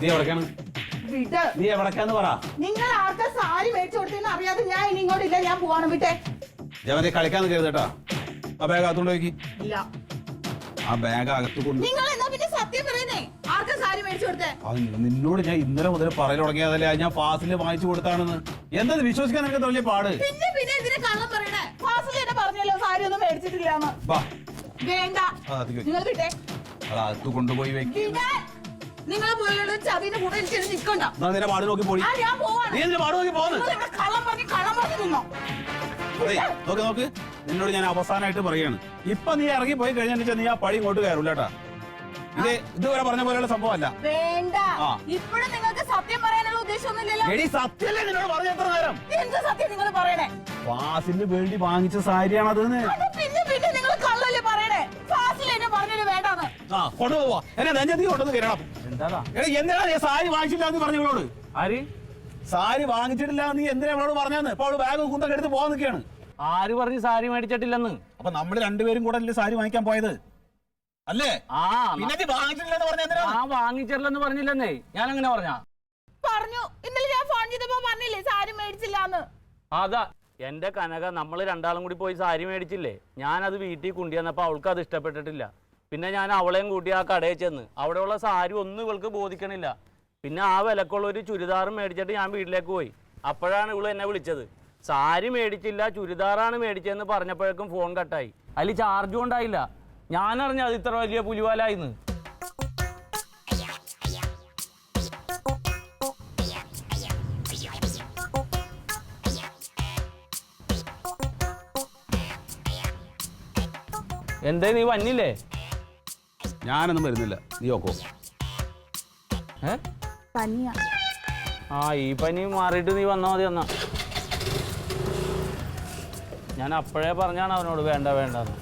നീ എവിടേക്കാണ്? നീ എവിടേക്കാന്ന് പറ. നിങ്ങൾ ആർക്കാ സാരി മേടിച്ചു കൊടുത്തെന്ന് അറിയാതെ ഞാൻ ഇനി ഇങ്ങോട്ടില്ല, ഞാൻ പോവാണ്. വിട്ടെ. ജവനെ കളിക്കാന്ന് കരുതട്ടാ. ആ ബാഗ് അകത്തോണ്ട് നോക്കി. ഇല്ല, ആ ബാഗ് അകത്ത് കൊണ്ട്. നിങ്ങൾ എന്നാ പിന്നെ സത്യം പറയുന്നേ, ആർക്കാ സാരി മേടിച്ചു കൊടുത്തേ? നിന്നോട് ഞാൻ ഇന്നലെ മുതൽ പറയൽ തുടങ്ങിയതല്ലേ ഞാൻ ഫാസില് വാങ്ങിച്ചു കൊടുത്താണെന്ന്. എന്താ വിശ്വസിക്കാൻ നിനക്ക് വലിയ പാട്? പിന്നെ പിന്നെ ഇതിന് കള്ളം പറയണേ. ഫാസിൽ എന്നെ പറഞ്ഞല്ലോ സാരി ഒന്നും മേടിച്ചിട്ടില്ലാന്ന്. വേണ്ട, നിങ്ങൾ വിട്ടെ. അത് കൊണ്ടുപോയി വെക്ക്. നിങ്ങളെ പോലുള്ള ചതിന്റെ കൂടെ എനിക്ക് നിൽക്കണ്ട. നിന്റെ പാട് നോക്കി പോയി. ഞാൻ പോവാണ്. നീ എന്തിനാ പാട് നോക്കി പോകുന്നത്? കള്ളം പറഞ്ഞു നിന്നോ. നോക്ക് നോക്ക്, നിന്നോട് ഞാൻ അവസാനമായിട്ട് പറയാണ്, ഇപ്പൊ നീ ഇറങ്ങി പോയി കഴിഞ്ഞാൽ നീ ആ പഴി ഇങ്ങോട്ട് കയറൂലട്ടാ. ഇതുവരെ പറഞ്ഞ പോലെയുള്ള സംഭവമല്ല. വേണ്ട, ഇപ്പോഴും നിങ്ങൾക്ക് സത്യം പറയാനുള്ള ഉദ്ദേശമൊന്നുമില്ലല്ലോ. എടി സത്യല്ലേ നിന്നോട് പറഞ്ഞ എത്ര നേരം? എന്ത് സത്യം നിങ്ങൾ പറയണേ? ഫാസിലിന് വേണ്ടി വാങ്ങിച്ച സാരിയാണത്. പിന്നെ പിന്നെ നിങ്ങൾ കള്ളല്ലേ പറയണേ? ഫാസിൽ എന്നെ പറഞ്ഞത് വേണ്ടാന്ന്. കൊണ്ടുപോവാ എന്നെ നെഞ്ചത്തി കൊണ്ടുവന്ന് കയറണം. എന്തിനാ നീ സാരി വാങ്ങിച്ചില്ല എന്ന് പറഞ്ഞവളോട്? ആര് സാരി വാങ്ങിച്ചിട്ടില്ല നീ എന്തിനാ അവളോട് പറഞ്ഞെന്ന്? ഇപ്പൊ അവള് ബാഗ് കുന്തൊക്കെ എടുത്ത് പോകാൻ നിൽക്കുകയാണ്. ആര് പറഞ്ഞു സാരി മേടിച്ചിട്ടില്ലെന്ന്? അപ്പൊ നമ്മള് രണ്ടുപേരും കൂടെ അല്ലേ സാരി വാങ്ങിക്കാൻ പോയത് അല്ലേ? പിന്നെ വാങ്ങിച്ചിട്ടില്ലെന്ന് പറഞ്ഞ വാങ്ങിച്ചിട്ടില്ലെന്ന് പറഞ്ഞില്ലെന്നേ. ഞാൻ അങ്ങനെ പറഞ്ഞു. ഇന്നലെ ഞാൻ ഫോൺ ചെയ്തപ്പോ പറഞ്ഞില്ലേ സാരി മേടിച്ചില്ലാന്ന്. അതാ എന്റെ കനക, നമ്മള് രണ്ടാളും കൂടി പോയി സാരി മേടിച്ചില്ലേ. ഞാനത് വീട്ടിൽ കൊണ്ടുവന്നപ്പോ അവൾക്ക് അത് ഇഷ്ടപ്പെട്ടിട്ടില്ല. പിന്നെ ഞാൻ അവളെയും കൂട്ടി ആ കടയിൽ ചെന്ന് അവിടെയുള്ള സാരി ഒന്നും ഇവൾക്ക് ബോധിക്കണില്ല. പിന്നെ ആ വിലക്കുള്ള ഒരു ചുരിദാറും മേടിച്ചിട്ട് ഞാൻ വീട്ടിലേക്ക് പോയി. അപ്പോഴാണ് ഇവള് എന്നെ വിളിച്ചത്. സാരി മേടിച്ചില്ല, ചുരിദാറാണ് മേടിച്ചതെന്ന് പറഞ്ഞപ്പോഴേക്കും ഫോൺ കട്ടായി. അതിൽ ചാർജും ഉണ്ടായില്ല. ഞാനറിഞ്ഞ അത് ഇത്ര വലിയ പുലിവാലായിന്ന്. എന്തേ നീ വന്നില്ലേ? ഞാനൊന്നും വരുന്നില്ല, നീ നോക്കോ. ഈ പനി മാറിയിട്ട് നീ വന്നാ മതി. എന്നാ ഞാൻ അപ്പോഴേ പറഞ്ഞാണ് അവനോട് വേണ്ട വേണ്ടെന്ന്.